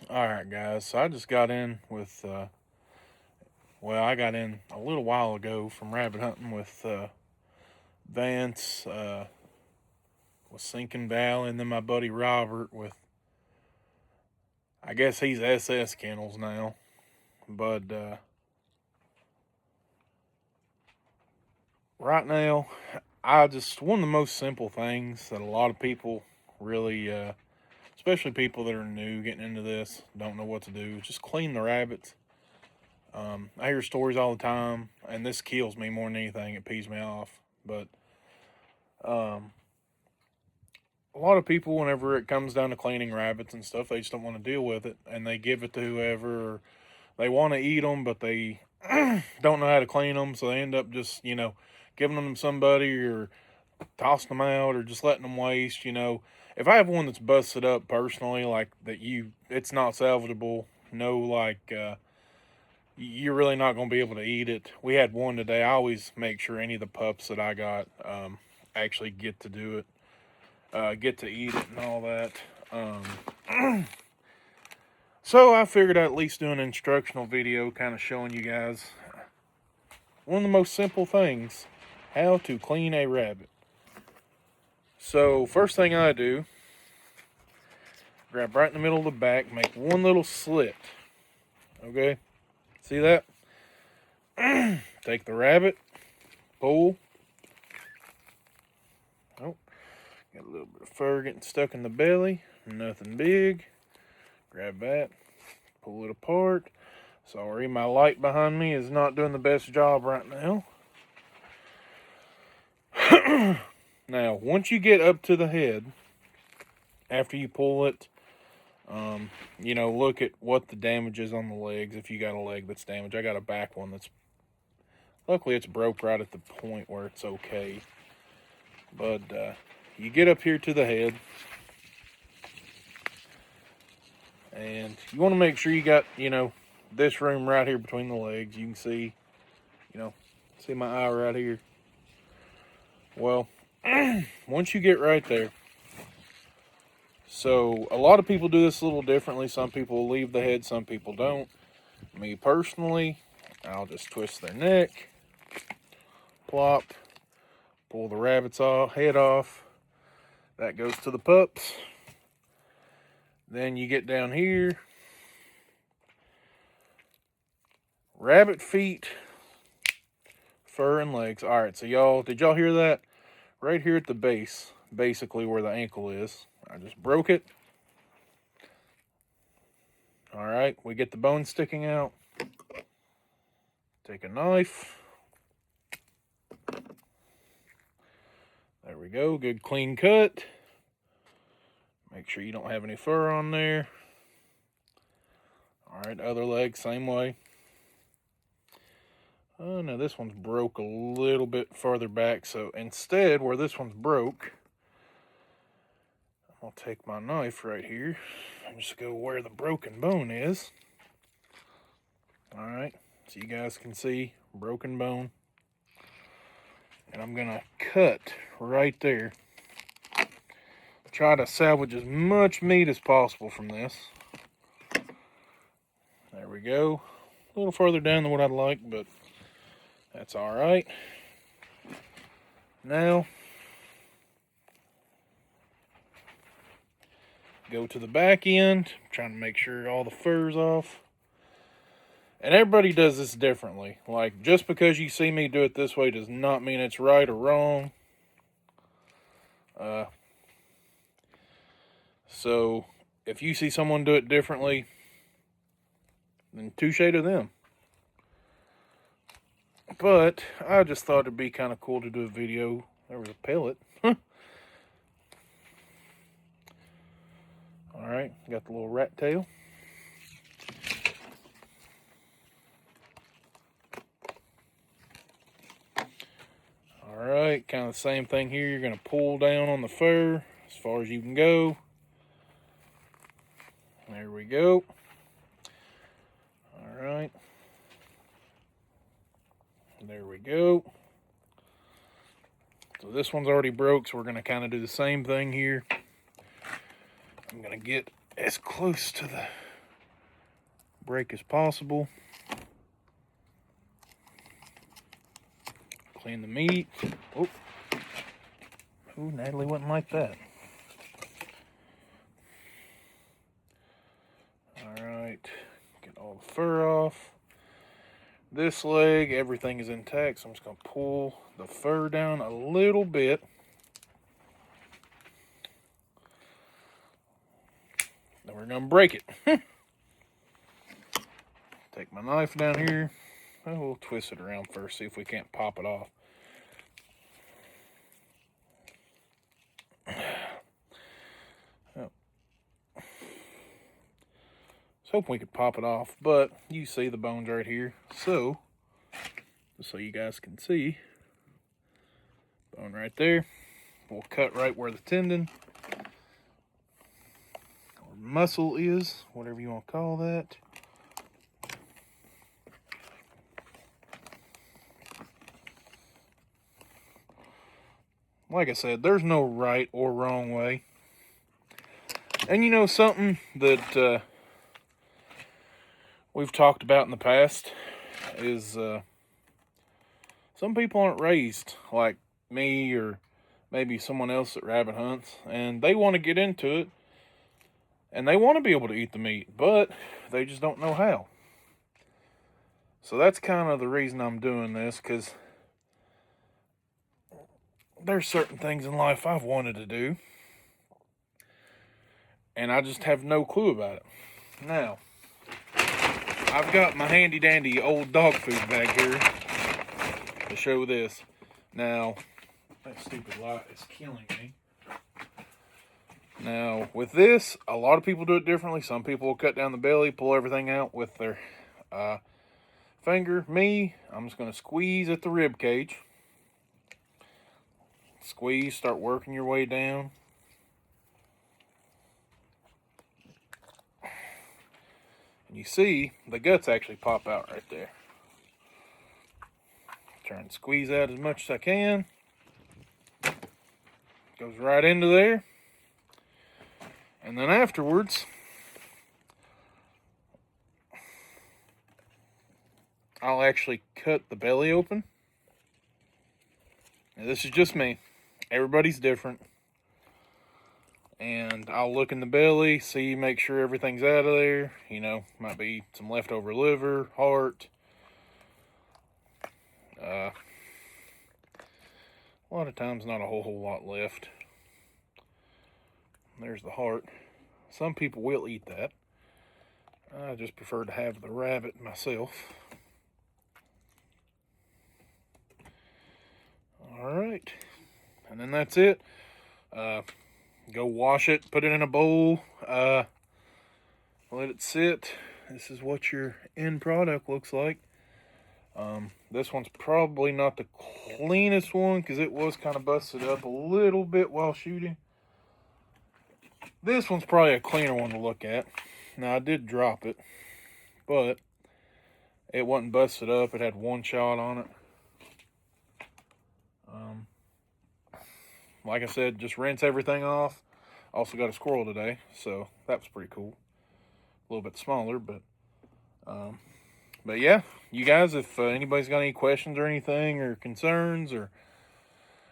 Alright guys, so I just got in with, I got in a little while ago from rabbit hunting with Vance, with Sinking Valley, and then my buddy Robert with, I guess he's SS Kennels now, but right now, one of the most simple things that a lot of people really, especially people that are new getting into this, don't know what to do, just clean the rabbits. I hear stories all the time, and this kills me more than anything. It pees me off. But um, a lot of people, whenever it comes down to cleaning rabbits and stuff, they just don't want to deal with it, and they give it to whoever. They want to eat them, but they don't know how to clean them, so they end up just, giving them to somebody or tossing them out or just letting them waste. If I have one that's busted up personally, like that, it's not salvageable. No, like. You're really not going to be able to eat it. We had one today. I always make sure any of the pups that I got actually get to do it, get to eat it and all that. So I figured I'd at least do an instructional video kind of showing you guys one of the most simple things, how to clean a rabbit. So first thing I do, grab right in the middle of the back, make one little slit, okay? See that? Take the rabbit, pull. Oh, got a little bit of fur getting stuck in the belly. Nothing big. Grab that, pull it apart. Sorry, my light behind me is not doing the best job right now. Now, once you get up to the head, after you pull it, look at what the damage is on the legs. If you got a leg that's damaged, I got a back one that's, luckily it's broke right at the point where it's okay. But you get up here to the head, and you want to make sure you got, this room right here between the legs. You can see, see my eye right here. Well, once you get right there, so a lot of people do this a little differently. Some people leave the head, some people don't. Me personally, I'll just twist their neck, plop, pull the rabbit's head off. That goes to the pups. Then you get down here. Rabbit feet, fur, and legs. All right, so did y'all hear that? Right here at the base, basically where the ankle is. I just broke it. All right, we get the bone sticking out. Take a knife. There we go, good clean cut. Make sure you don't have any fur on there. All right, other leg, same way. Oh, now this one's broke a little bit further back, so instead, where this one's broke, I'll take my knife right here and just go where the broken bone is. All right, so you guys can see broken bone. And I'm gonna cut right there. Try to salvage as much meat as possible from this. There we go. A little further down than what I'd like, but that's all right. Now, go to the back end, trying to make sure all the fur's off. And everybody does this differently. Like, just because you see me do it this way does not mean it's right or wrong. So, if you see someone do it differently, then touche to them. But, I just thought it'd be kind of cool to do a video. There was a pellet. Alright, got the little rat tail. Alright, kind of the same thing here. You're going to pull down on the fur as far as you can go. There we go. Alright. There we go. So this one's already broke, so we're going to kind of do the same thing here. I'm going to get as close to the break as possible. Clean the meat. Oh, Natalie wouldn't like that. Alright, get all the fur off. This leg, everything is intact, so I'm just going to pull the fur down a little bit. Then we're going to break it. Take my knife down here. We'll twist it around first, see if we can't pop it off. I was hoping we could pop it off, but you see the bones right here. So, just so you guys can see, bone right there. We'll cut right where the tendon or muscle is, whatever you want to call that. Like I said, there's no right or wrong way. And you know something that we've talked about in the past is some people aren't raised like me or maybe someone else that rabbit hunts, and they want to get into it and they want to be able to eat the meat, but they just don't know how. So that's kind of the reason I'm doing this, because there's certain things in life I've wanted to do and I just have no clue about it. Now, I've got my handy dandy old dog food bag here to show this. Now, that stupid light is killing me. Now, with this, a lot of people do it differently. Some people will cut down the belly, pull everything out with their finger. Me, I'm just going to squeeze at the rib cage. Squeeze, start working your way down. And you see, the guts actually pop out right there. Try and squeeze out as much as I can. Goes right into there. And then afterwards, I'll actually cut the belly open. Now, this is just me. Everybody's different. And I'll look in the belly, see, make sure everything's out of there. You know, might be some leftover liver, heart. A lot of times not a whole lot left. There's the heart. Some people will eat that. I just prefer to have the rabbit myself. Alright. And then that's it. Go wash it, put it in a bowl, let it sit. This is what your end product looks like. This one's probably not the cleanest one because it was kind of busted up a little bit while shooting. This one's probably a cleaner one to look at. Now, I did drop it, but it wasn't busted up. It had one shot on it. Like I said, just rinse everything off. Also got a squirrel today, so that was pretty cool. A little bit smaller, but yeah, you guys, if anybody's got any questions or anything or concerns or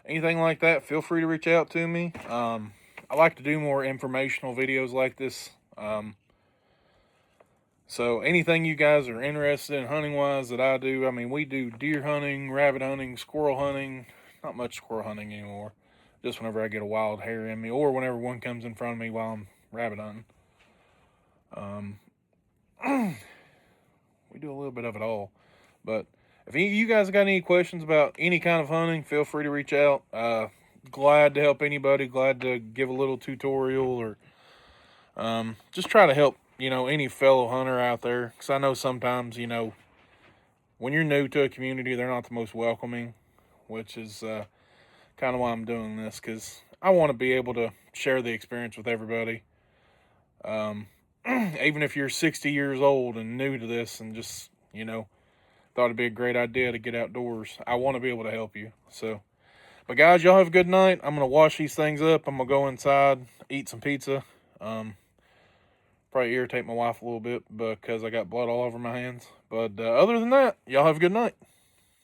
anything like that, feel free to reach out to me. I like to do more informational videos like this. So anything you guys are interested in hunting-wise that I do, I mean, we do deer hunting, rabbit hunting, squirrel hunting. Not much squirrel hunting anymore. Just whenever I get a wild hare in me, or whenever one comes in front of me while I'm rabbit hunting. We do a little bit of it all. But if you guys got any questions about any kind of hunting, feel free to reach out. Glad to help anybody. Glad to give a little tutorial or just try to help, you know, any fellow hunter out there. Because I know sometimes, you know, when you're new to a community, they're not the most welcoming, which is kind of why I'm doing this, because I want to be able to share the experience with everybody. Even if you're 60 years old and new to this and just, you know, thought it'd be a great idea to get outdoors, I want to be able to help you. So, but guys, y'all have a good night. I'm going to wash these things up. I'm going to go inside, eat some pizza. Probably irritate my wife a little bit because I got blood all over my hands. But other than that, y'all have a good night.